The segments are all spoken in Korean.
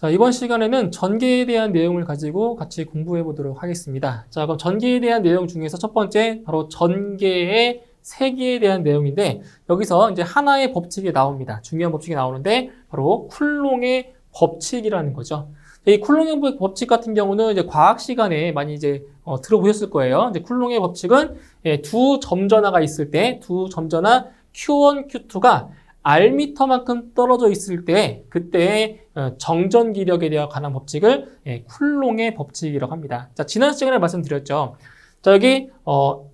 자, 이번 시간에는 전기에 대한 내용을 가지고 같이 공부해 보도록 하겠습니다. 자, 그럼 전기에 대한 내용 중에서 첫 번째, 바로 전개의 세기에 대한 내용인데, 여기서 이제 하나의 법칙이 나옵니다. 중요한 법칙이 나오는데, 바로 쿨롱의 법칙이라는 거죠. 이 쿨롱의 법칙 같은 경우는 이제 과학 시간에 많이 이제 들어보셨을 거예요. 이제 쿨롱의 법칙은 두 점전화가 있을 때, 두 점전화 Q1, Q2가 R미터만큼 떨어져 있을 때 그때의 정전기력에 대한 관한 법칙을 쿨롱의 법칙이라고 합니다. 자, 지난 시간에 말씀드렸죠. 자, 여기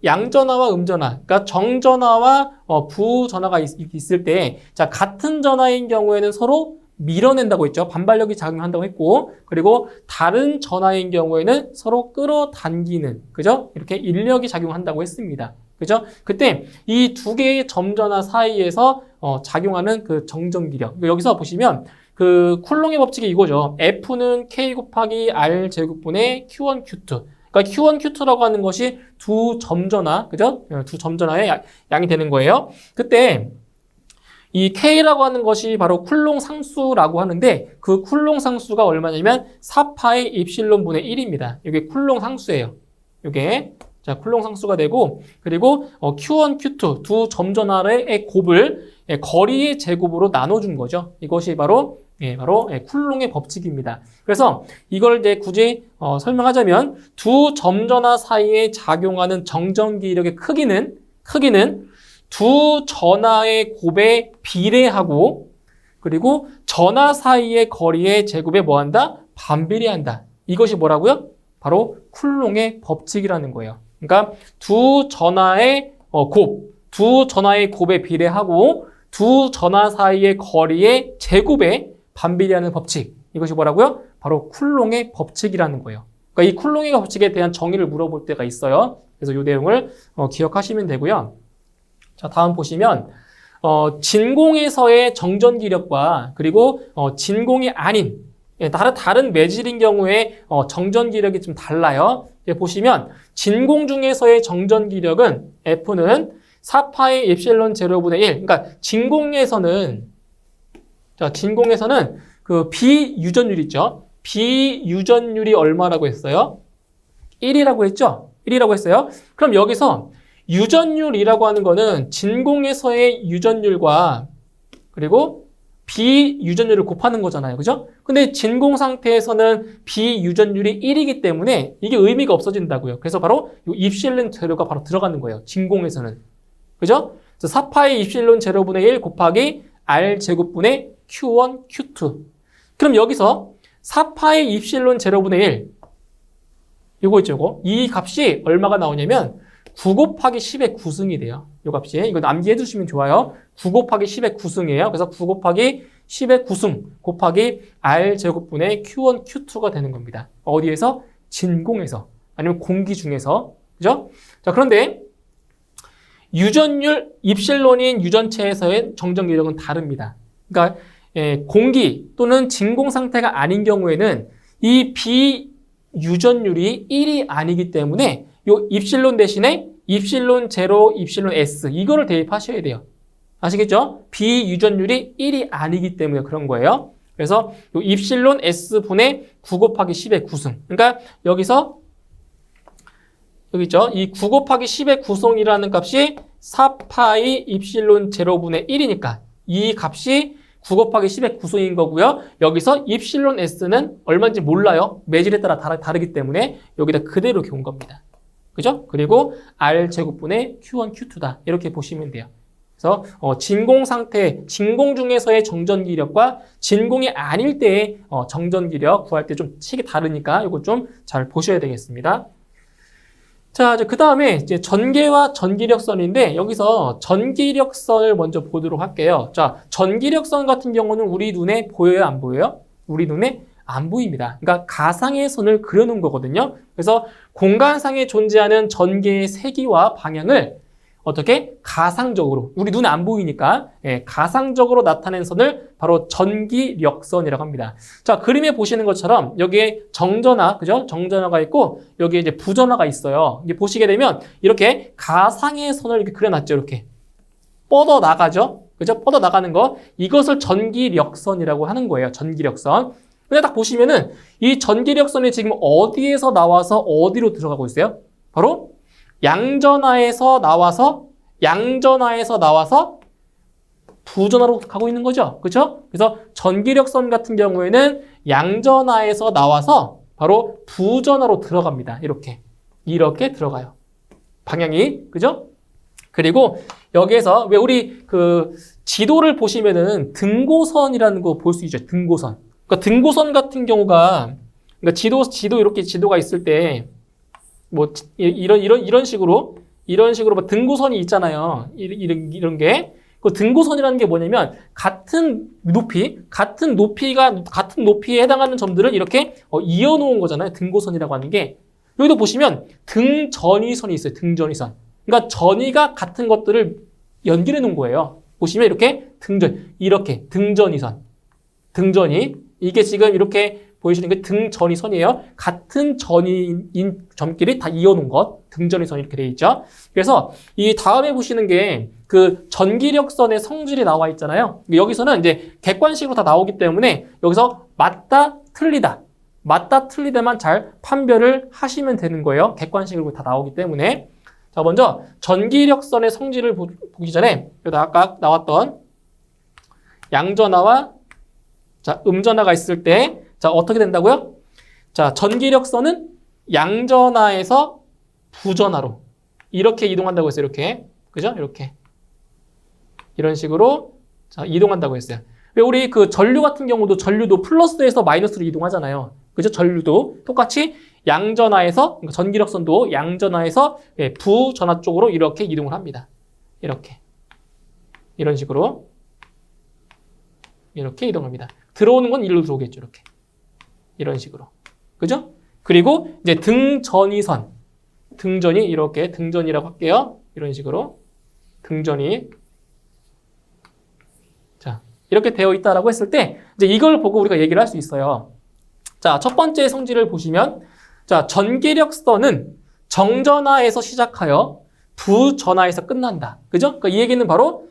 양전화와 음전화, 그러니까 정전화와 부전화가 있을 때, 자, 같은 전화인 경우에는 서로 밀어낸다고 했죠. 반발력이 작용한다고 했고, 그리고 다른 전화인 경우에는 서로 끌어당기는, 그죠? 이렇게 인력이 작용한다고 했습니다. 그죠? 그때 이 두 개의 점전화 사이에서 작용하는 그 정전기력. 여기서 보시면 그 쿨롱의 법칙이 이거죠. F는 K 곱하기 R 제곱분의 Q1, Q2. 그러니까 Q1, Q2라고 하는 것이 두 점전화, 그죠? 두 점전화의 양이 되는 거예요. 그때 이 K라고 하는 것이 바로 쿨롱 상수라고 하는데, 그 쿨롱 상수가 얼마냐면 4파이 입실론 분의 1입니다. 이게 쿨롱 상수예요. 이게. 자, 쿨롱 상수가 되고, 그리고 Q1, Q2 두 점전화의 곱을 거리의 제곱으로 나눠준 거죠. 이것이 바로 쿨롱의 법칙입니다. 그래서 이걸 이제 굳이 설명하자면 두 점전화 사이에 작용하는 정전기력의 크기는 두 전하의 곱에 비례하고, 그리고 전하 사이의 거리의 제곱에 뭐한다? 반비례한다. 이것이 뭐라고요? 바로 쿨롱의 법칙이라는 거예요. 그러니까 두 전하의 곱에 비례하고 두 전하 사이의 거리의 제곱에 반비례하는 법칙. 이것이 뭐라고요? 바로 쿨롱의 법칙이라는 거예요. 그러니까 이 쿨롱의 법칙에 대한 정의를 물어볼 때가 있어요. 그래서 이 내용을 기억하시면 되고요. 자, 다음 보시면 진공에서의 정전기력과 그리고 진공이 아닌 다른 매질인 경우에 정전기력이 좀 달라요. 보시면 진공 중에서의 정전기력은 F는 4파이 입실론 제로분의 1. 그러니까 진공에서는 그 비유전율 있죠. 비유전율이 얼마라고 했어요? 1이라고 했죠? 1이라고 했어요. 그럼 여기서 유전율이라고 하는 거는 진공에서의 유전율과 그리고 비유전율을 곱하는 거잖아요. 그죠? 근데 진공 상태에서는 비유전율이 1이기 때문에 이게 의미가 없어진다고요. 그래서 바로 이 입실론 제로가 바로 들어가는 거예요. 진공에서는. 그죠? 4파이 입실론 제로분의 1 곱하기 R 제곱분의 Q1, Q2. 그럼 여기서 4파이 입실론 제로분의 1. 이거 있죠, 이거. 이 값이 얼마가 나오냐면 9 곱하기 10의 9승이 돼요. 이 값이. 이거 암기해 주시면 좋아요. 9 곱하기 10의 9승이에요. 그래서 9 곱하기 10의 9승 곱하기 R 제곱분의 Q1, Q2가 되는 겁니다. 어디에서? 진공에서. 아니면 공기 중에서. 그죠? 자, 그런데 유전율, 입실론인 유전체에서의 정전기력은 다릅니다. 그러니까 공기 또는 진공 상태가 아닌 경우에는 이 비유전율이 1이 아니기 때문에 이 입실론 대신에 입실론 제로, 입실론 S 이거를 대입하셔야 돼요. 아시겠죠? 비유전율이 1이 아니기 때문에 그런 거예요. 그래서 이 입실론 S분의 9 곱하기 10의 9승. 그러니까 여기서 여기 있죠? 이 9 곱하기 10의 9승이라는 값이 4파이 입실론 제로분의 1이니까 이 값이 9 곱하기 10의 9승인 거고요. 여기서 입실론 S는 얼마인지 몰라요. 매질에 따라 다르기 때문에 여기다 그대로 이렇게 온 겁니다. 그죠? 그리고 R 제곱분의 Q1, Q2다. 이렇게 보시면 돼요. 그래서 진공 상태, 진공 중에서의 정전기력과 진공이 아닐 때의 정전기력 구할 때 좀 식이 다르니까 이거 좀 잘 보셔야 되겠습니다. 자, 그 다음에 이제 전개와 전기력선인데 여기서 전기력선을 먼저 보도록 할게요. 자, 전기력선 같은 경우는 우리 눈에 보여요, 안 보여요? 우리 눈에 안 보입니다. 그러니까 가상의 선을 그려놓은 거거든요. 그래서 공간상에 존재하는 전개의 세기와 방향을 어떻게? 가상적으로, 우리 눈에 안 보이니까 가상적으로 나타낸 선을 바로 전기력선이라고 합니다. 자, 그림에 보시는 것처럼 여기에 정전화, 그죠? 정전화가 있고 여기에 이제 부전화가 있어요. 이게 보시게 되면 이렇게 가상의 선을 이렇게 그려놨죠. 이렇게 뻗어 나가죠. 그죠? 뻗어 나가는 거, 이것을 전기력선이라고 하는 거예요. 전기력선. 근데 딱 보시면은 이 전기력선이 지금 어디에서 나와서 어디로 들어가고 있어요? 바로 양전하에서 나와서 부전하로 가고 있는 거죠. 그렇죠? 그래서 전기력선 같은 경우에는 양전하에서 나와서 바로 부전하로 들어갑니다. 이렇게 들어가요. 방향이. 그죠? 그리고 여기에서 왜 우리 그 지도를 보시면은 등고선이라는 거 볼 수 있죠. 등고선. 그러니까 등고선 같은 경우가 그러니까 지도 이렇게 지도가 있을 때 뭐 이런 식으로 뭐 등고선이 있잖아요. 이런 게. 그 등고선이라는 게 뭐냐면 같은 높이에 해당하는 점들을 이렇게 이어놓은 거잖아요. 등고선이라고 하는 게. 여기도 보시면 등전위선이 있어요. 등전위선. 그러니까 전위가 같은 것들을 연결해 놓은 거예요. 보시면 이렇게 이렇게 등전위선. 등전위. 이게 지금 이렇게 보이시는 게 등전위선이에요. 같은 전위인 점끼리 다 이어놓은 것. 등전위선 이렇게 되어 있죠. 그래서 이 다음에 보시는 게 그 전기력선의 성질이 나와 있잖아요. 여기서는 이제 객관식으로 다 나오기 때문에 여기서 맞다, 틀리다만 잘 판별을 하시면 되는 거예요. 객관식으로 다 나오기 때문에. 자, 먼저 전기력선의 성질을 보기 전에 여기 아까 나왔던 양전하와 자, 음전하가 있을 때 자, 어떻게 된다고요? 자, 전기력선은 양전하에서 부전하로 이렇게 이동한다고 했어요. 이렇게. 그죠? 이렇게. 이런 식으로 자, 이동한다고 했어요. 왜 우리 그 전류 같은 경우도 전류도 플러스에서 마이너스로 이동하잖아요. 그죠? 전류도 똑같이 양전하에서 그러니까 전기력선도 양전하에서 부전하 쪽으로 이렇게 이동을 합니다. 이렇게. 이런 식으로 이렇게 이동합니다. 들어오는 건 일로 들어오겠죠. 이렇게. 이런 식으로. 그죠? 그리고 이제 등전위선. 등전이 이렇게 등전이라고 할게요. 이런 식으로. 등전이. 자, 이렇게 되어 있다라고 했을 때 이제 이걸 보고 우리가 얘기를 할 수 있어요. 자, 첫 번째 성질을 보시면 자, 전기력선은 정전하에서 시작하여 부전하에서 끝난다. 그죠? 그러니까 이 얘기는 바로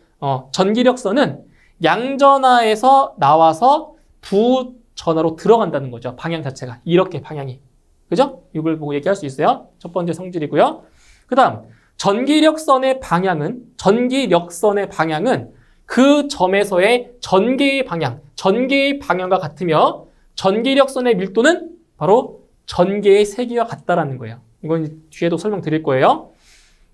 전기력선은 양전하에서 나와서 부전하로 들어간다는 거죠. 방향 자체가. 이렇게 방향이. 그죠? 이걸 보고 얘기할 수 있어요. 첫 번째 성질이고요. 그 다음 전기력선의 방향은 그 점에서의 전개의 방향과 같으며 전기력선의 밀도는 바로 전개의 세기와 같다라는 거예요. 이건 뒤에도 설명드릴 거예요.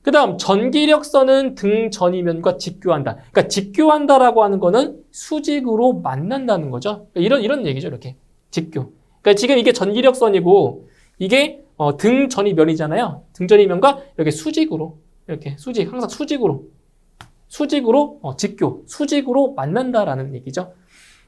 그 다음 전기력선은 등전이면과 직교한다. 그러니까 직교한다라고 하는 거는 수직으로 만난다는 거죠. 이런 얘기죠. 이렇게 직교. 그러니까 지금 이게 전기력선이고 이게 등전이면이잖아요. 등전이면과 이렇게 수직으로 이렇게 항상 수직으로 직교, 수직으로 만난다라는 얘기죠.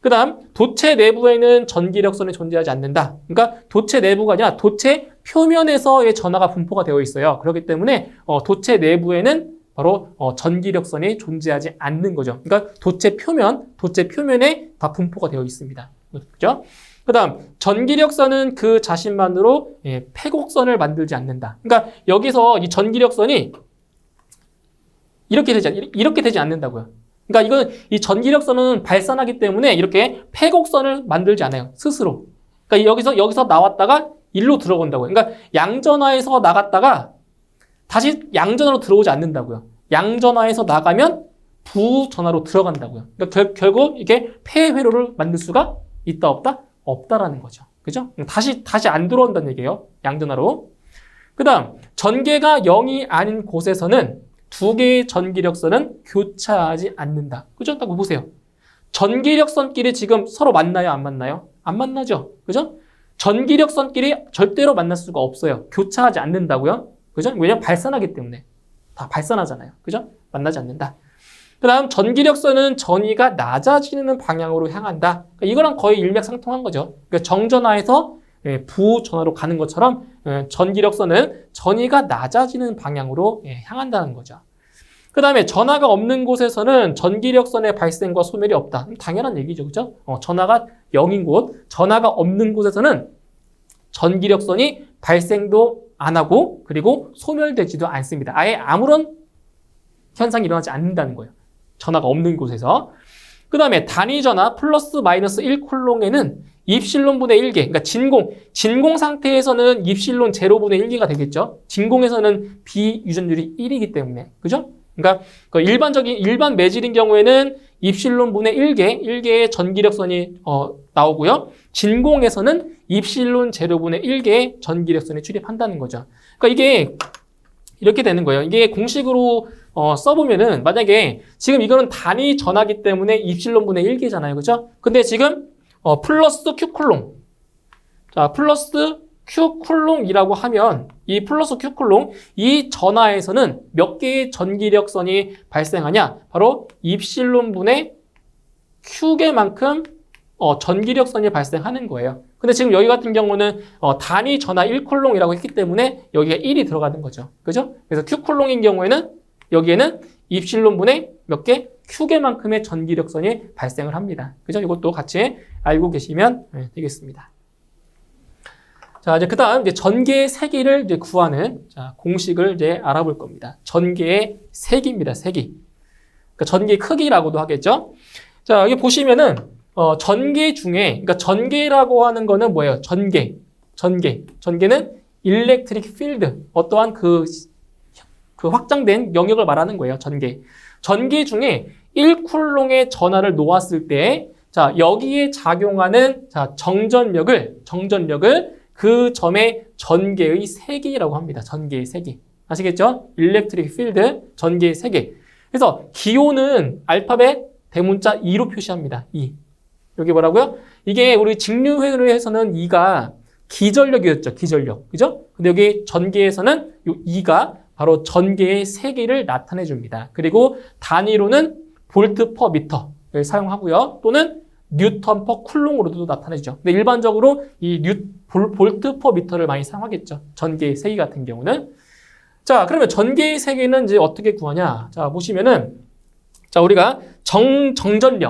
그 다음 도체 내부에는 전기력선이 존재하지 않는다. 그러니까 도체 내부가 아니라 도체 표면에서의 전하가 분포가 되어 있어요. 그렇기 때문에 도체 내부에는 바로 전기력선이 존재하지 않는 거죠. 그러니까 도체 표면에 다 분포가 되어 있습니다. 그렇죠? 그 다음 전기력선은 그 자신만으로 패곡선을 만들지 않는다. 그러니까 여기서 이 전기력선이 이렇게 되지 않는다고요. 그러니까 이건 이 전기력선은 발산하기 때문에 이렇게 패곡선을 만들지 않아요. 스스로. 그러니까 여기서 나왔다가 일로 들어간다고요. 그러니까 양전하에서 나갔다가 다시 양전하로 들어오지 않는다고요. 양전하에서 나가면 부전하로 들어간다고요. 그러니까 결국 이게 폐회로를 만들 수가 있다 없다? 없다라는 거죠. 그죠? 다시 안 들어온다는 얘기예요. 양전하로. 그 다음 전개가 0이 아닌 곳에서는 두 개의 전기력선은 교차하지 않는다. 그죠? 딱 보세요. 전기력선끼리 지금 서로 만나요? 안 만나요? 안 만나죠? 그죠? 전기력선끼리 절대로 만날 수가 없어요. 교차하지 않는다고요? 그죠? 왜냐면 발산하기 때문에. 다 발산하잖아요. 그죠? 만나지 않는다. 그 다음 전기력선은 전위가 낮아지는 방향으로 향한다. 그러니까 이거랑 거의 일맥상통한 거죠. 그러니까 정전하에서 부전하로 가는 것처럼 전기력선은 전위가 낮아지는 방향으로 향한다는 거죠. 그 다음에 전하가 없는 곳에서는 전기력선의 발생과 소멸이 없다. 당연한 얘기죠. 그죠? 전하가 0인 곳, 전하가 없는 곳에서는 전기력선이 발생도 안 하고 그리고 소멸되지도 않습니다. 아예 아무런 현상이 일어나지 않는다는 거예요. 전하가 없는 곳에서. 그 다음에 단위 전하 플러스 마이너스 1쿨롱에는 입실론분의 1개, 그러니까 진공 상태에서는 입실론 제로분의 1개가 되겠죠. 진공에서는 비유전율이 1이기 때문에, 그죠? 그러니까 그 일반 매질인 경우에는 입실론분의 1개의 전기력선이 나오고요. 진공에서는 입실론 제로분의 1개의 전기력선이 출입한다는 거죠. 그러니까 이게 이렇게 되는 거예요. 이게 공식으로 써보면은 만약에 지금 이거는 단위 전하기 때문에 입실론분의 1개잖아요. 그죠? 근데 지금 플러스 Q쿨롱. 자, 플러스 Q쿨롱이라고 하면 이 플러스 Q쿨롱 이 전하에서는 몇 개의 전기력선이 발생하냐? 바로 입실론분의 Q개만큼 전기력선이 발생하는 거예요. 근데 지금 여기 같은 경우는 단위 전하 1쿨롱이라고 했기 때문에 여기가 1이 들어가는 거죠. 그죠? 그래서 Q쿨롱인 경우에는 여기에는 입실론분의 몇 개? Q개만큼의 전기력선이 발생을 합니다. 그죠? 이것도 같이 알고 계시면 되겠습니다. 자, 이제 그 다음 이제 전개의 세기를 이제 구하는 공식을 이제 알아볼 겁니다. 전개의 세기입니다. 세기. 그러니까 전개의 크기라고도 하겠죠. 자, 여기 보시면은 전개 중에, 그러니까 전개라고 하는 거는 뭐예요? 전개는 일렉트릭 필드, 어떠한 그 확장된 영역을 말하는 거예요. 전개 중에 1쿨롱의 전하를 놓았을 때, 자, 여기에 작용하는 정전력을 그 점의 전개의 세기라고 합니다. 전개의 세기. 아시겠죠? 일렉트릭 필드, 전개의 세기. 그래서 기호는 알파벳 대문자 2로 표시합니다. 2. 여기 뭐라고요? 이게 우리 직류회로에서는 2가 기전력이었죠. 기전력. 그죠? 근데 여기 전개에서는 이 2가 바로 전개의 세기를 나타내 줍니다. 그리고 단위로는 볼트 퍼 미터를 사용하고요. 또는 뉴턴 퍼 쿨롱으로도 나타내죠. 근데 일반적으로 이 볼트 퍼 미터를 많이 사용하겠죠. 전개의 세기 같은 경우는. 자, 그러면 전개의 세기는 이제 어떻게 구하냐? 자, 보시면은 자, 우리가 정전력이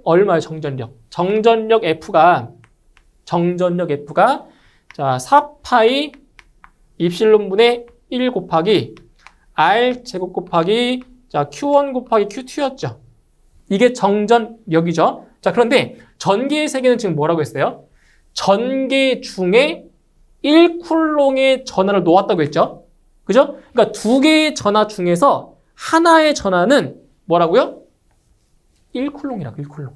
얼마예요? 정전력 F가 자, 4파이 입실론분의 1 곱하기 R 제곱 곱하기 자, Q1 곱하기 Q2였죠. 이게 정전력이죠. 자, 그런데 전개의 세기는 지금 뭐라고 했어요? 전개 중에 1쿨롱의 전하를 놓았다고 했죠. 그죠? 그러니까 두 개의 전하 중에서 하나의 전하는 뭐라고요? 1쿨롱이라고, 1쿨롱.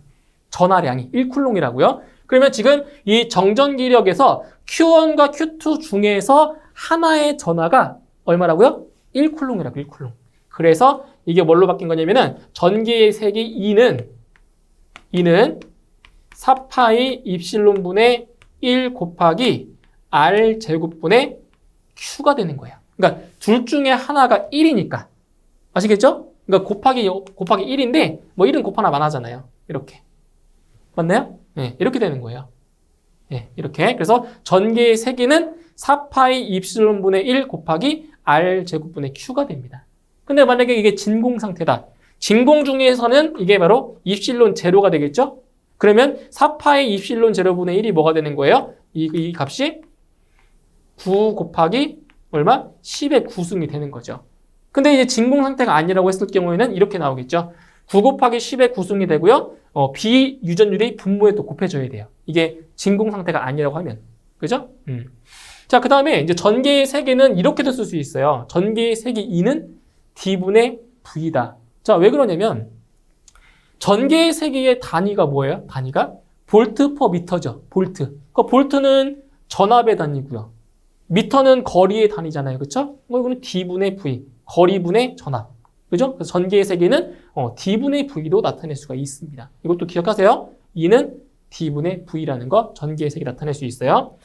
전하량이 1쿨롱이라고요. 그러면 지금 이 정전기력에서 Q1과 Q2 중에서 하나의 전하가 얼마라고요? 1쿨롱이라고, 1쿨롱. 그래서 이게 뭘로 바뀐 거냐면은 전개의 세기 2는 4파이 입실론분의 1 곱하기 R 제곱분의 Q가 되는 거예요. 그러니까 둘 중에 하나가 1이니까. 아시겠죠? 그러니까 곱하기 1인데 뭐 1은 곱하나만 하잖아요. 이렇게. 맞나요? 네, 이렇게 되는 거예요. 네, 이렇게. 그래서 전개의 세기는 4파이 입실론분의 1 곱하기 R 제곱분의 Q가 됩니다. 근데 만약에 이게 진공 상태다. 진공 중에서는 이게 바로 입실론 제로가 되겠죠? 그러면 4파이 입실론 제로분의 1이 뭐가 되는 거예요? 이 값이 9 곱하기 얼마? 10의 9승이 되는 거죠. 근데 이제 진공 상태가 아니라고 했을 경우에는 이렇게 나오겠죠. 9 곱하기 10의 9승이 되고요. 비유전율이 분모에 또 곱해져야 돼요. 이게 진공 상태가 아니라고 하면. 그죠? 자, 그 다음에 이제 전개의 세기는 이렇게도 쓸 수 있어요. 전개의 세기 2는 D분의 V다. 자, 왜 그러냐면 전개의 세기의 단위가 뭐예요? 단위가 볼트 퍼 미터죠. 볼트. 그러니까 볼트는 전압의 단위고요. 미터는 거리의 단위잖아요. 그렇죠? 이거는 D분의 V. 거리분의 전압. 그죠? 그래서 전개의 세기는 D분의 V로 나타낼 수가 있습니다. 이것도 기억하세요. 2는 D분의 V라는 거 전개의 세기 나타낼 수 있어요.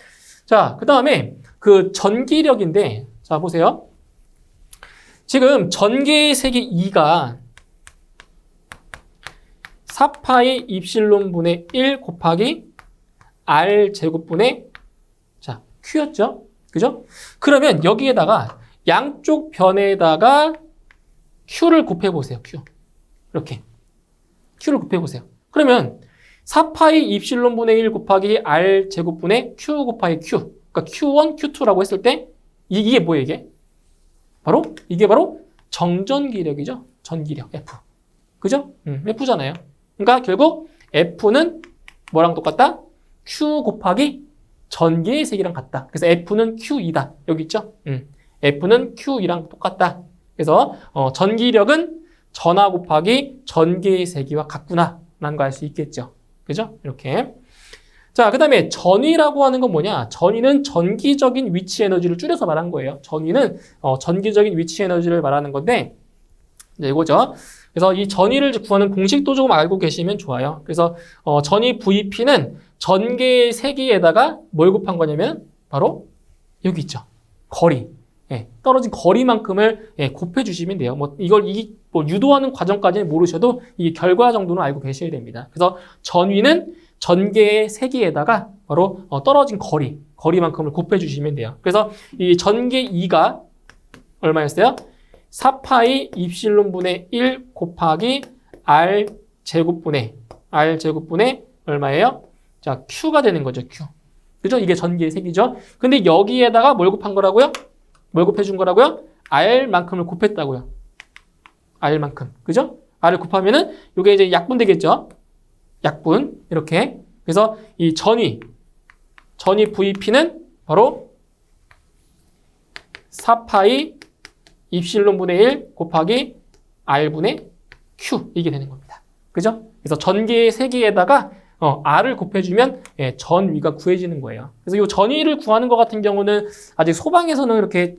자, 그 다음에 그 전기력인데 자, 보세요. 지금 전개의 세기 2가 4파이 입실론분의 1 곱하기 R 제곱분의 자, Q였죠? 그죠? 그러면 여기에다가 양쪽 변에다가 Q를 곱해보세요. Q. 이렇게. Q를 곱해보세요. 그러면 4파이 입실론분의 1 곱하기 R 제곱분의 Q 곱하기 Q. 그러니까 Q1, Q2라고 했을 때 이게 뭐예요, 이게? 이게 바로 정전기력이죠. 전기력, F. 그죠? F잖아요. 그러니까 결국 F는 뭐랑 똑같다? Q 곱하기 전개의 세기랑 같다. 그래서 F는 Q2다. 여기 있죠? F는 Q2랑 똑같다. 그래서 전기력은 전하 곱하기 전개의 세기와 같구나 라는 거 알 수 있겠죠. 그죠? 이렇게. 자, 그 다음에 전위라고 하는 건 뭐냐? 전위는 전기적인 위치 에너지를 줄여서 말한 거예요. 전위는 전기적인 위치 에너지를 말하는 건데 이제 이거죠. 그래서 이 전위를 구하는 공식도 조금 알고 계시면 좋아요. 그래서 전위 VP는 전개의 세기에다가 뭘 곱한 거냐면 바로 여기 있죠. 거리. 예, 떨어진 거리만큼을 곱해 주시면 돼요. 뭐 이걸 뭐 유도하는 과정까지는 모르셔도 이 결과 정도는 알고 계셔야 됩니다. 그래서 전위는 전개의 세기에다가 바로 떨어진 거리만큼을 곱해 주시면 돼요. 그래서 이 전개 2가 얼마였어요? 4파이 입실론분의 1 곱하기 R 제곱분의 얼마예요? 자, Q가 되는 거죠, Q. 그죠? 이게 전개의 세기죠. 근데 여기에다가 뭘 곱한 거라고요? 뭘 곱해준 거라고요? R만큼을 곱했다고요. R만큼. 그죠? R을 곱하면은 이게 이제 약분 되겠죠? 약분. 이렇게. 그래서 이 전위 VP는 바로 4파이 입실론분의 1 곱하기 R분의 Q. 이게 되는 겁니다. 그죠? 그래서 전개의 세기에다가 R을 곱해주면 전위가 구해지는 거예요. 그래서 이 전위를 구하는 것 같은 경우는 아직 소방에서는 이렇게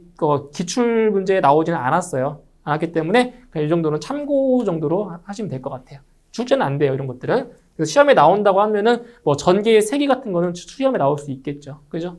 기출 문제에 나오지는 않았어요. 않았기 때문에 이 정도는 참고 정도로 하시면 될 것 같아요. 출제는 안 돼요, 이런 것들은. 그래서 시험에 나온다고 하면은 뭐 전개의 세기 같은 거는 시험에 나올 수 있겠죠. 그죠?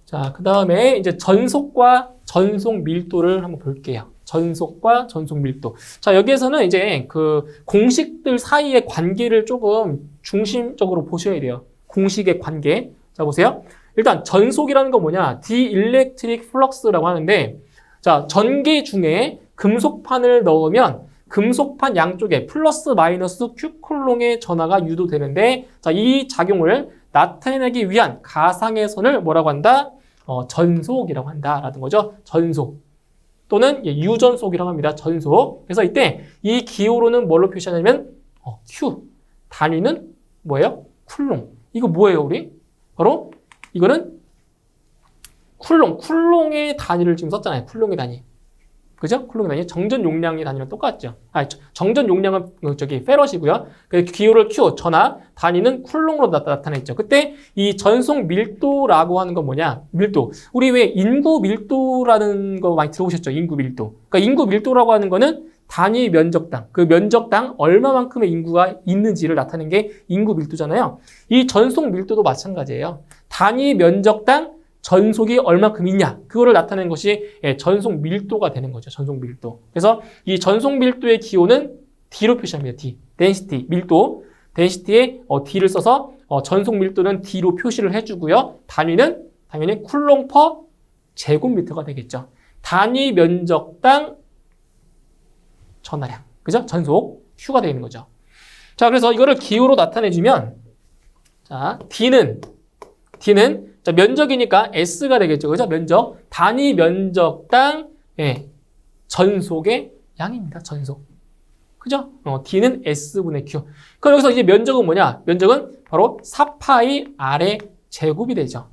자, 그 다음에 이제 전속과 전속 밀도를 한번 볼게요. 전속과 전속 밀도. 자, 여기에서는 이제 그 공식들 사이의 관계를 조금 중심적으로 보셔야 돼요. 공식의 관계. 자, 보세요. 일단 전속이라는 건 뭐냐? 디일렉트릭 플럭스라고 하는데, 자, 전기 중에 금속판을 넣으면 금속판 양쪽에 플러스 마이너스 Q쿨롱의 전하가 유도되는데, 자, 이 작용을 나타내기 위한 가상의 선을 뭐라고 한다? 전속이라고 한다라는 거죠. 전속. 또는 유전속이라고 합니다. 전속. 그래서 이때 이 기호로는 뭘로 표시하냐면 Q. 단위는 뭐예요? 쿨롱. 이거 뭐예요, 우리? 바로 이거는 쿨롱. 쿨롱의 단위를 지금 썼잖아요. 쿨롱의 단위. 그죠? 쿨롱의 단위. 정전 용량의 단위랑 똑같죠. 정전 용량은 저기 페럿이고요. 그 기호를 Q, 전하, 단위는 쿨롱으로 나타냈죠. 그때 이 전속 밀도라고 하는 건 뭐냐? 밀도. 우리 왜 인구 밀도라는 거 많이 들어보셨죠? 인구 밀도. 그러니까 인구 밀도라고 하는 거는 단위 면적당, 그 면적당 얼마만큼의 인구가 있는지를 나타내는 게 인구 밀도잖아요. 이 전속 밀도도 마찬가지예요. 단위 면적당 전속이 얼마큼 있냐, 그거를 나타내는 것이 전속 밀도가 되는 거죠. 전속 밀도. 그래서 이 전속 밀도의 기호는 D로 표시합니다. D. density, 밀도. density에 D를 써서 전속 밀도는 D로 표시를 해주고요. 단위는 당연히 쿨롱 퍼 제곱미터가 되겠죠. 단위 면적당 전하량. 그죠? 전속. Q가 되는 거죠. 자, 그래서 이거를 기호로 나타내주면, 자, D는 자, 면적이니까 S가 되겠죠. 그죠? 면적. 단위 면적당 전속의 양입니다. 전속. 그죠? D는 S분의 Q. 그럼 여기서 이제 면적은 뭐냐? 면적은 바로 4파이 R의 제곱이 되죠.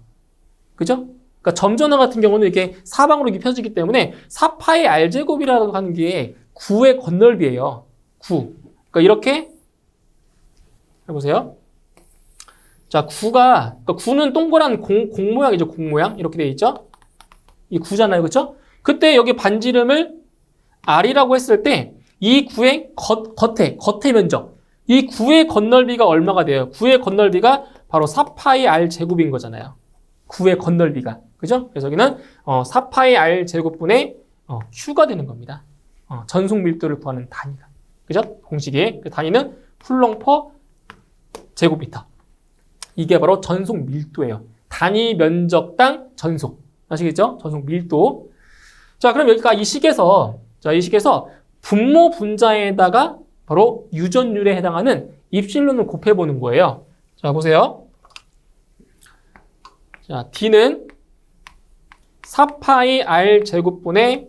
그죠? 그러니까 점전화 같은 경우는 이렇게 사방으로 이렇게 펴지기 때문에 4파이 R 제곱이라고 하는 게 9의 건널비예요. 9. 그러니까 이렇게 해보세요. 자, 9는 동그란 공 모양이죠. 공 모양. 이렇게 되어 있죠. 이 9잖아요. 그렇죠? 그때 여기 반지름을 R이라고 했을 때 이 9의 겉의 면적. 이 9의 건널비가 얼마가 돼요? 9의 건널비가 바로 4파이 R 제곱인 거잖아요. 9의 건널비가. 그죠? 그래서 여기는 4파이 R 제곱분의 Q가 되는 겁니다. 전속 밀도를 구하는 단위가. 그죠? 공식의 그 단위는 쿨롱 퍼 제곱미터. 이게 바로 전속 밀도예요. 단위 면적당 전속. 아시겠죠? 전속 밀도. 자, 그럼 여기가 이 식에서 분모 분자에다가 바로 유전율에 해당하는 입실론을 곱해보는 거예요. 자, 보세요. 자, D는 4파이 R 제곱분의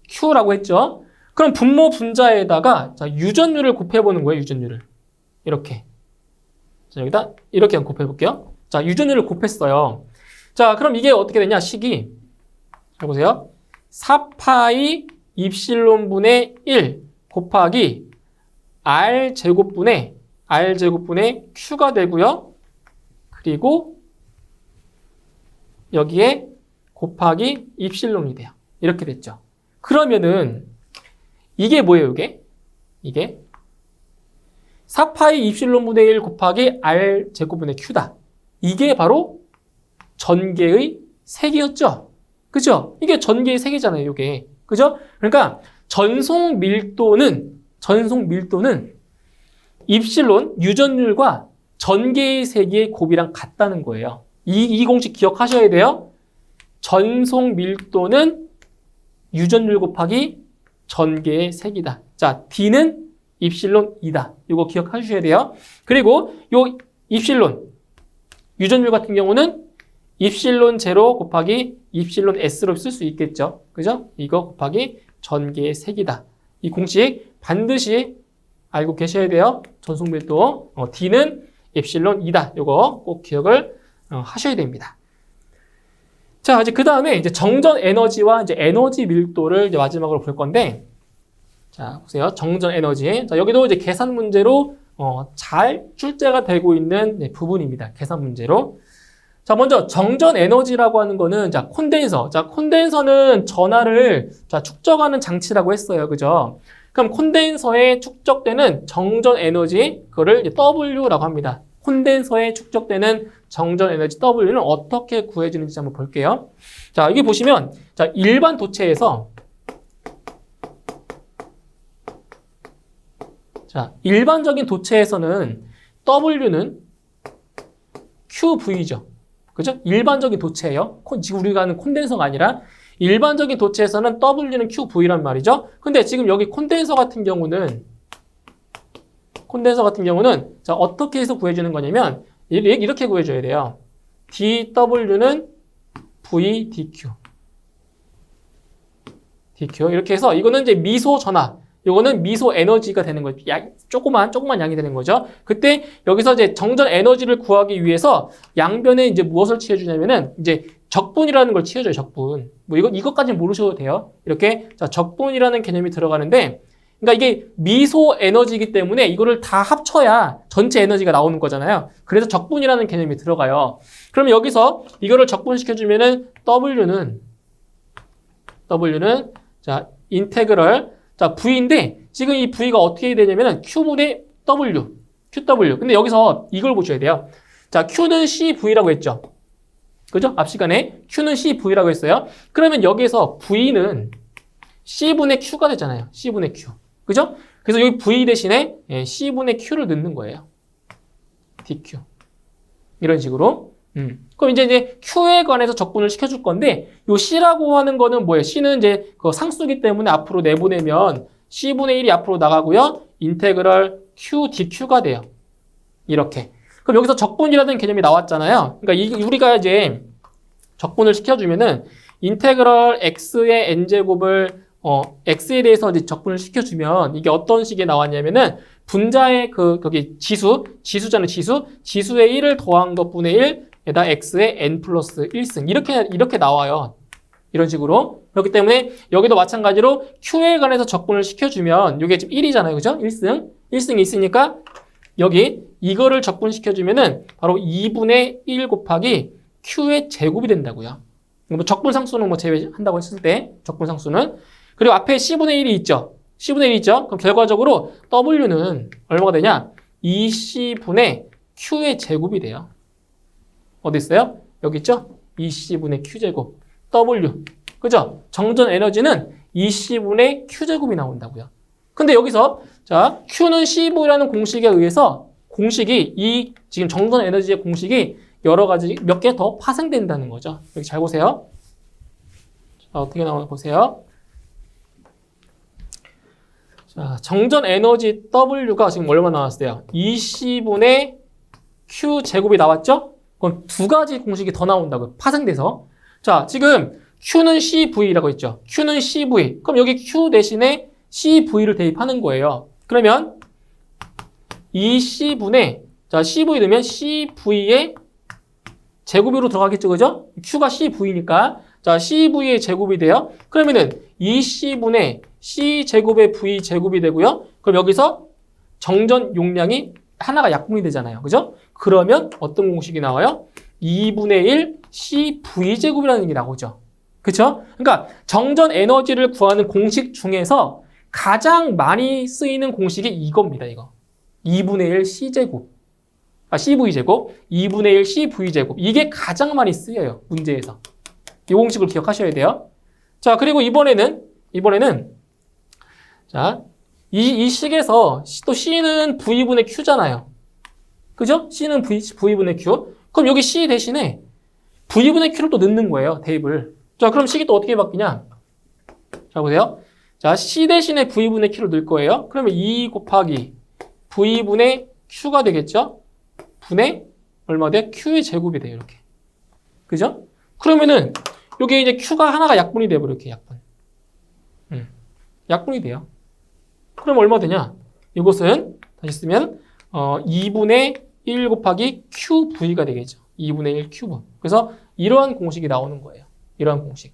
Q라고 했죠. 그럼 분모 분자에다가 자, 유전율을 곱해보는 거예요. 유전율을. 이렇게. 자, 여기다 이렇게 곱해볼게요. 자, 유전율을 곱했어요. 자, 그럼 이게 어떻게 되냐? 식이. 자, 보세요. 4파이 입실론분의 1 곱하기 R제곱분의 Q가 되고요. 그리고 여기에 곱하기 입실론이 돼요. 이렇게 됐죠. 그러면은 이게 뭐예요, 이게? 4파이 입실론분의 1 곱하기 R제곱분의 Q다. 이게 바로 전개의 색이었죠. 그죠? 이게 전개의 색이잖아요, 이게. 그죠? 그러니까 전송 밀도는 입실론, 유전율과 전개의 세기의 곱이랑 같다는 거예요. 이 공식 기억하셔야 돼요. 전송 밀도는 유전율 곱하기 전개의 세기다. 자, D는 입실론 2다. 이거 기억하셔야 돼요. 그리고 요 입실론, 유전율 같은 경우는 입실론 제로 곱하기 입실론 S로 쓸 수 있겠죠. 그죠? 이거 곱하기 전개의 색이다. 이 공식 반드시 알고 계셔야 돼요. 전송밀도 D는 입실론 2다. 이거 꼭 기억을 하셔야 됩니다. 자, 이제 그 다음에 이제 정전 에너지와 이제 에너지 밀도를 이제 마지막으로 볼 건데, 자, 보세요. 정전 에너지. 자, 여기도 이제 계산 문제로 잘 출제가 되고 있는 부분입니다. 계산 문제로. 자, 먼저 정전 에너지라고 하는 거는 자, 콘덴서. 자, 콘덴서는 전하를 자, 축적하는 장치라고 했어요. 그죠? 그럼 콘덴서에 축적되는 정전 에너지, 그거를 이제 W라고 합니다. 콘덴서에 축적되는 정전 에너지 W는 어떻게 구해지는지 한번 볼게요. 자, 여기 보시면 자, 일반 도체에서 자, 일반적인 도체에서는 W는 QV죠. 그죠? 일반적인 도체예요. 지금 우리가 하는 콘덴서가 아니라 일반적인 도체에서는 W는 QV란 말이죠. 근데 지금 여기 콘덴서 같은 경우는 자, 어떻게 해서 구해주는 거냐면 이렇게 구해줘야 돼요. dW는 V dQ. 이렇게 해서 이거는 이제 미소 전하, 이거는 미소 에너지가 되는 거죠. 조그만 양이 되는 거죠. 그때 여기서 이제 정전 에너지를 구하기 위해서 양변에 이제 무엇을 취해주냐면은 이제 적분이라는 걸 취해줘요. 적분. 뭐 이것까지는 모르셔도 돼요. 이렇게 자, 적분이라는 개념이 들어가는데, 그러니까 이게 미소 에너지이기 때문에 이거를 다 합쳐야 전체 에너지가 나오는 거잖아요. 그래서 적분이라는 개념이 들어가요. 그러면 여기서 이거를 적분시켜주면은 W는 자, 인테그럴 자, V인데 지금 이 V가 어떻게 되냐면은 Q분의 W, QW. 근데 여기서 이걸 보셔야 돼요. 자, Q는 CV라고 했죠. 그죠? 앞 시간에 Q는 CV라고 했어요. 그러면 여기에서 V는 C분의 Q가 되잖아요. C분의 Q. 그죠? 그래서 여기 V 대신에 C분의 Q를 넣는 거예요. DQ. 이런 식으로. 그럼 이제 Q에 관해서 적분을 시켜줄 건데, 요 C라고 하는 거는 뭐예요? C는 이제 그 상수기 때문에 앞으로 내보내면 C분의 1이 앞으로 나가고요. 인테그럴 Q DQ가 돼요. 이렇게. 그럼 여기서 적분이라는 개념이 나왔잖아요. 그러니까 우리가 이제 적분을 시켜주면은 인테그럴 X의 N제곱을 X에 대해서 이제 적분을 시켜주면 이게 어떤 식이 나왔냐면은 분자의 거기 지수잖아요. 지수의 1을 더한 것분의 1 에다 X의 N 플러스 1승. 이렇게 나와요. 이런 식으로. 그렇기 때문에 여기도 마찬가지로 Q에 관해서 적분을 시켜주면 이게 지금 1이잖아요. 그죠? 1승이 있으니까 여기 이거를 적분시켜주면은 바로 2분의 1 곱하기 Q의 제곱이 된다고요. 뭐 적분상수는 뭐 제외한다고 했을 때 적분상수는. 그리고 앞에 C분의 1이 있죠. 그럼 결과적으로 W는 얼마가 되냐? 2C분의 Q의 제곱이 돼요. 어디 있어요? 여기 있죠? 2C분의 Q제곱. W. 그죠? 정전 에너지는 2C분의 Q제곱이 나온다고요. 근데 여기서, 자, Q는 CV라는 공식에 의해서 공식이 지금 정전 에너지의 공식이 여러 가지 몇 개 더 파생된다는 거죠. 여기 잘 보세요. 자, 어떻게 나오나 보세요. 자, 정전 에너지 W가 지금 얼마 나왔어요? 2C분의 Q제곱이 나왔죠? 그럼 두 가지 공식이 더 나온다고요. 파생돼서. 자, 지금 Q는 CV라고 했죠. Q는 CV. 그럼 여기 Q 대신에 CV를 대입하는 거예요. 그러면 이 C분의, 자, CV 넣으면 CV의 제곱으로 들어가겠죠, 그죠? Q가 CV니까. 자, CV의 제곱이 돼요. 그러면은 이 C분의 C제곱의 V제곱이 되고요. 그럼 여기서 정전 용량이 하나가 약분이 되잖아요. 그죠? 그러면 어떤 공식이 나와요? 2분의 1 CV제곱이라는 게 나오죠. 그쵸? 그러니까 정전 에너지를 구하는 공식 중에서 가장 많이 쓰이는 공식이 이겁니다, 이거. 2분의 1 C제곱. CV제곱, 2분의 1 CV제곱. 이게 가장 많이 쓰여요, 문제에서. 이 공식을 기억하셔야 돼요. 자, 그리고 이번에는, 자, 이 식에서 또 C는 V분의 Q잖아요. 그죠? C는 V분의 Q. 그럼 여기 C 대신에 V분의 Q를 또 넣는 거예요, 대입을. 자, 그럼 식이 또 어떻게 바뀌냐? 자, 보세요. 자, C 대신에 V분의 Q를 넣을 거예요. 그러면 2 곱하기 V분의 Q가 되겠죠? 분의 얼마 돼? Q의 제곱이 돼요, 이렇게. 그죠? 그러면은 여기 이제 Q가 하나가 약분이 돼버려, 이렇게 약분. 약분이 돼요. 그럼 얼마 되냐? 이것은 다시 쓰면 2분의 1 곱하기 QV가 되겠죠. 2분의 1 Q분. 그래서 이러한 공식이 나오는 거예요. 이러한 공식.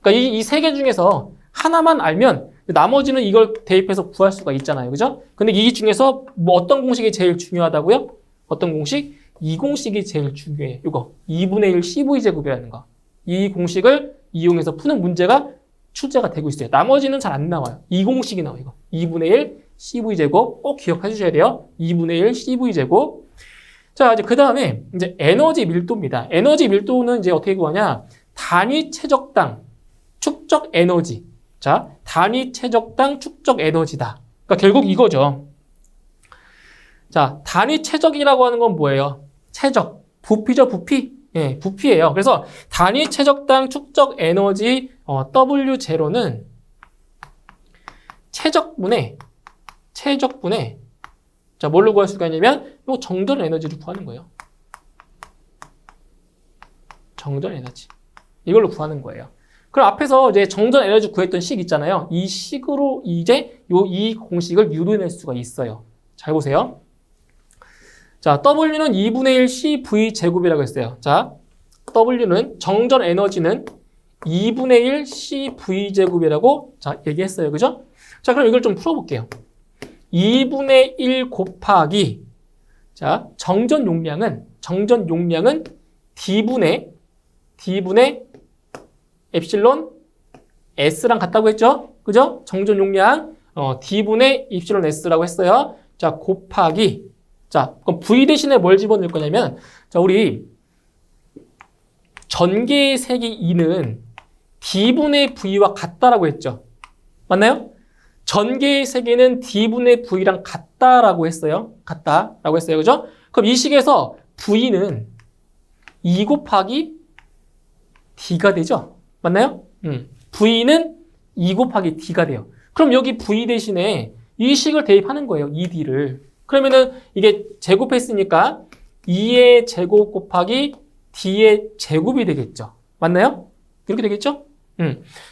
그러니까 이 세 개 중에서 하나만 알면 나머지는 이걸 대입해서 구할 수가 있잖아요. 그죠? 근데 이 중에서 뭐 어떤 공식이 제일 중요하다고요? 어떤 공식? 이 공식이 제일 중요해요. 이거 2분의 1 CV제곱이라는 거. 이 공식을 이용해서 푸는 문제가 출제가 되고 있어요. 나머지는 잘 안 나와요. 이 공식이 나와요. 이거 2분의 1 CV제곱 꼭 기억해 주셔야 돼요. 2분의 1 CV제곱. 자, 이제 그 다음에 이제 에너지 밀도입니다. 에너지 밀도는 이제 어떻게 구하냐? 단위 최적당 축적 에너지. 자, 단위 최적당 축적 에너지다. 그러니까 결국 이거죠. 자, 단위 최적이라고 하는 건 뭐예요? 최적. 부피죠, 부피? 예, 부피예요. 그래서 단위 최적당 축적 에너지 W0는 최적분의 자, 뭘로 구할 수가 있냐면 요 정전 에너지를 구하는 거예요. 정전 에너지. 이걸로 구하는 거예요. 그럼 앞에서 이제 정전 에너지 구했던 식 있잖아요. 이 식으로 이제 이 공식을 유도해낼 수가 있어요. 잘 보세요. 자, W는 2분의 1 CV 제곱이라고 했어요. 자, W는 정전 에너지는 2분의 1 CV제곱이라고 자, 얘기했어요. 그죠? 자, 그럼 이걸 좀 풀어볼게요. 2분의 1 곱하기 자, 정전 용량은 D분의 엡실론 S랑 같다고 했죠? 그죠? 정전 용량 D분의 엡실론 S라고 했어요. 자, 곱하기 자, 그럼 V 대신에 뭘 집어넣을 거냐면 자, 우리 전개의 세기 E는 D분의 V와 같다라고 했죠. 맞나요? 전개의 세기는 D분의 V랑 같다라고 했어요. 같다라고 했어요. 그죠? 그럼 이 식에서 V는 2 곱하기 D가 되죠. 맞나요? V는 2 곱하기 D가 돼요. 그럼 여기 V 대신에 이 식을 대입하는 거예요. 2D를. 그러면은 이게 제곱했으니까 2의 제곱 곱하기 D의 제곱이 되겠죠. 맞나요? 이렇게 되겠죠?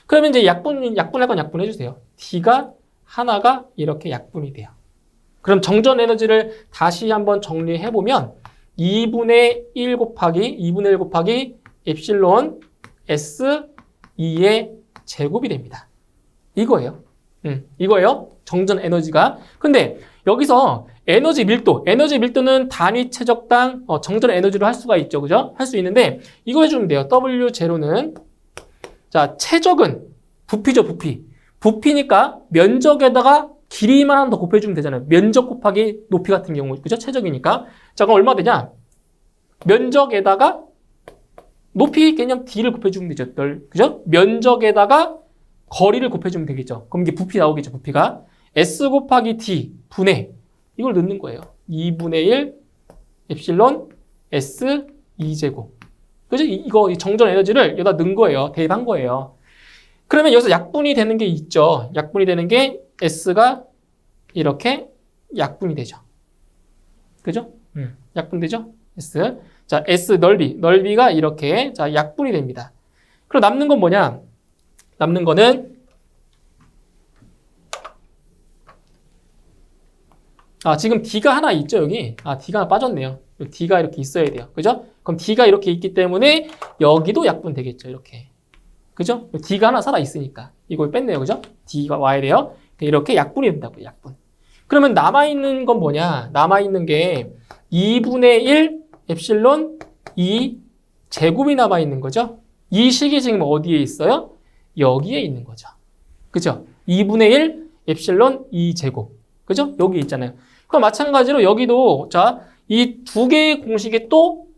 그러면 이제 약분할 건 약분해 주세요. D가 하나가 이렇게 약분이 돼요. 그럼 정전 에너지를 다시 한번 정리해 보면 2분의 1 곱하기 엡실론 S 2의 제곱이 됩니다. 이거예요. 이거예요. 정전 에너지가. 근데 여기서 에너지 밀도는 단위 최적당 정전 에너지로 할 수가 있죠. 그죠? 할 수 있는데 이거 해주면 돼요. W0는 자, 최적은 부피죠, 부피. 부피니까 면적에다가 길이만 하나 더 곱해주면 되잖아요. 면적 곱하기 높이 같은 경우, 그죠? 최적이니까. 자, 그럼 얼마 되냐? 면적에다가 높이 개념 D를 곱해주면 되죠. 그죠? 면적에다가 거리를 곱해주면 되겠죠. 그럼 이게 부피 나오겠죠, 부피가. S 곱하기 D 분의 이걸 넣는 거예요. 2분의 1 엡실론 S 2제곱. 그죠? 이거 정전 에너지를 여기다 넣은 거예요. 대입한 거예요. 그러면 여기서 약분이 되는 게 있죠. 약분이 되는 게 S가 이렇게 약분이 되죠. 그죠? 약분되죠? S. 자, S 넓이가 이렇게 자, 약분이 됩니다. 그럼 남는 건 뭐냐? 남는 거는 지금 D가 하나 있죠, 여기? D가 하나 빠졌네요. D가 이렇게 있어야 돼요. 그죠? 그럼 D가 이렇게 있기 때문에 여기도 약분 되겠죠, 이렇게. 그죠? D가 하나 살아 있으니까. 이걸 뺐네요, 그죠? D가 와야 돼요. 이렇게 약분이 된다고요, 약분. 그러면 남아있는 건 뭐냐? 남아있는 게 2분의 1 엡실론 2 제곱이 남아있는 거죠? 이 식이 지금 어디에 있어요? 여기에 있는 거죠. 그죠? 2분의 1 엡실론 2 제곱. 그죠? 여기 있잖아요. 그럼 마찬가지로 여기도 자, 이 두 개의 공식이 또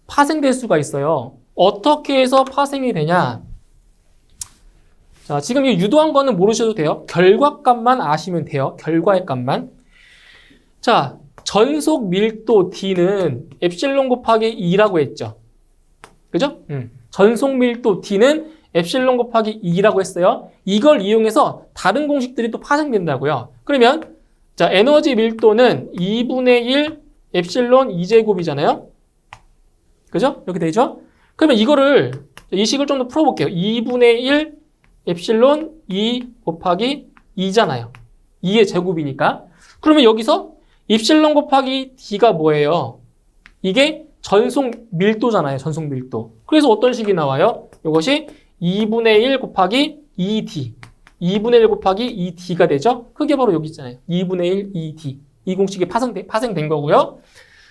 파생될 수가 있어요. 어떻게 해서 파생이 되냐? 자, 지금 이 유도한 거는 모르셔도 돼요. 결과값만 아시면 돼요. 결과의 값만. 자, 전속 밀도 D는 엡실론 곱하기 2라고 했죠. 그죠? 전속 밀도 D는 엡실론 곱하기 2라고 했어요. 이걸 이용해서 다른 공식들이 또 파생된다고요. 그러면 자, 에너지 밀도는 2분의 1 엡실론 2제곱이잖아요. 그죠? 이렇게 되죠? 그러면 이거를 이 식을 좀 더 풀어볼게요. 2분의 1 엡실론 2 곱하기 2잖아요. 2의 제곱이니까. 그러면 여기서 입실론 곱하기 D가 뭐예요? 이게 전속 밀도잖아요. 전속 밀도. 그래서 어떤 식이 나와요? 이것이 2분의 1 곱하기 2D. 2분의 1 곱하기 2D가 되죠? 그게 바로 여기 있잖아요. 2분의 1 2D. 이 공식이 파생된 거고요.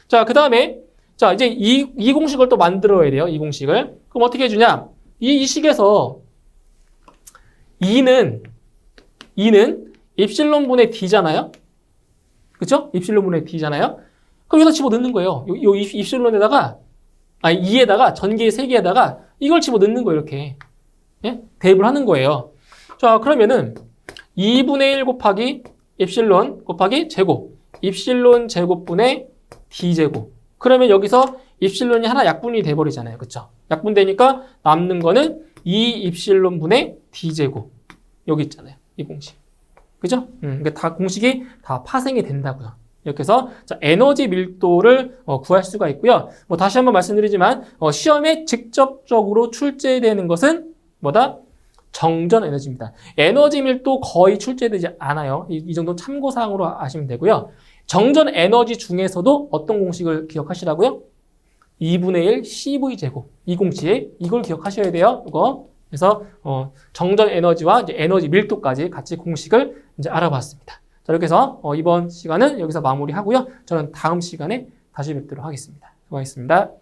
자, 그 다음에 자, 이제 이 공식을 또 만들어야 돼요. 이 공식을. 그럼 어떻게 해주냐? 이 식에서 2는 입실론분의 D잖아요? 그쵸? 입실론분의 D잖아요? 그럼 여기다 집어넣는 거예요. 요 입실론에다가, 2에다가, 전개 3개에다가 이걸 집어넣는 거예요, 이렇게. 예? 대입을 하는 거예요. 자, 그러면은 2분의 1 곱하기 입실론 곱하기 제곱. 입실론 제곱분의 D제곱. 그러면 여기서 입실론이 하나 약분이 돼버리잖아요. 그쵸? 약분되니까 남는 거는 2 입실론분의 D제곱. 여기 있잖아요. 이 공식. 그죠? 그러니까 다 공식이 다 파생이 된다고요. 이렇게 해서 자, 에너지 밀도를 구할 수가 있고요. 뭐 다시 한번 말씀드리지만 시험에 직접적으로 출제되는 것은 뭐다? 정전 에너지입니다. 에너지 밀도 거의 출제되지 않아요. 이 정도 참고사항으로 아시면 되고요. 정전 에너지 중에서도 어떤 공식을 기억하시라고요? 2분의 1 CV제곱. 이 공식. 이걸 기억하셔야 돼요. 이거. 그래서 정전 에너지와 이제 에너지 밀도까지 같이 공식을 이제 알아봤습니다. 자, 이렇게 해서 이번 시간은 여기서 마무리하고요. 저는 다음 시간에 다시 뵙도록 하겠습니다. 수고하셨습니다.